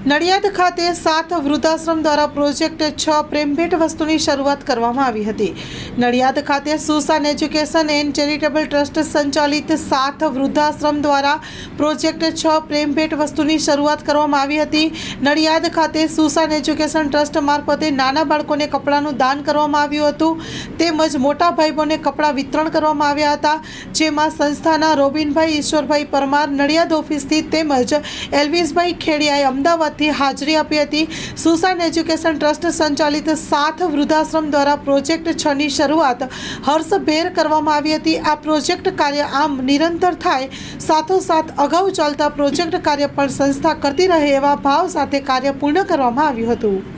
નડિયાદ ખાતે 7 વૃદ્ધાશ્રમ દ્વારા પ્રોજેક્ટ 6 પ્રેમભેટ વસ્તુની શરૂઆત કરવામાં આવી હતી। નડિયાદ ખાતે સુશાન એજ્યુકેશન એન્ડ ચેરિટેબલ ટ્રસ્ટ સંચાલિત 7 વૃદ્ધાશ્રમ દ્વારા પ્રોજેક્ટ 6 પ્રેમભેટ વસ્તુની શરૂઆત કરવામાં આવી હતી। નડિયાદ ખાતે સુશાન એજ્યુકેશન ટ્રસ્ટ મારફતે નાના બાળકોને કપડાનું દાન કરવામાં આવ્યું હતું, તેમજ મોટા ભાઈઓને કપડાં વિતરણ કરવામાં આવ્યા હતા, જેમાં સંસ્થાના રોબિનભાઈ ઈશ્વરભાઈ પરમાર નડિયાદ ઓફિસથી તેમજ એલ્વિસભાઈ ખેડિયાએ અમદાવાદથી હાજરી આપી હતી। સુશાન એજ્યુકેશન ટ્રસ્ટ સંચાલિત 7 વૃદ્ધાશ્રમ દ્વારા પ્રોજેક્ટ 6 ની શરૂઆત હર્ષભેર કરવામાં આવી હતી। આ પ્રોજેક્ટ કાર્ય આમ નિરંતર થાય, સાથોસાથ અગાઉ ચાલતા પ્રોજેક્ટ કાર્ય પણ સંસ્થા કરતી રહે એવા ભાવ સાથે કાર્ય પૂર્ણ કરવામાં આવ્યું હતું।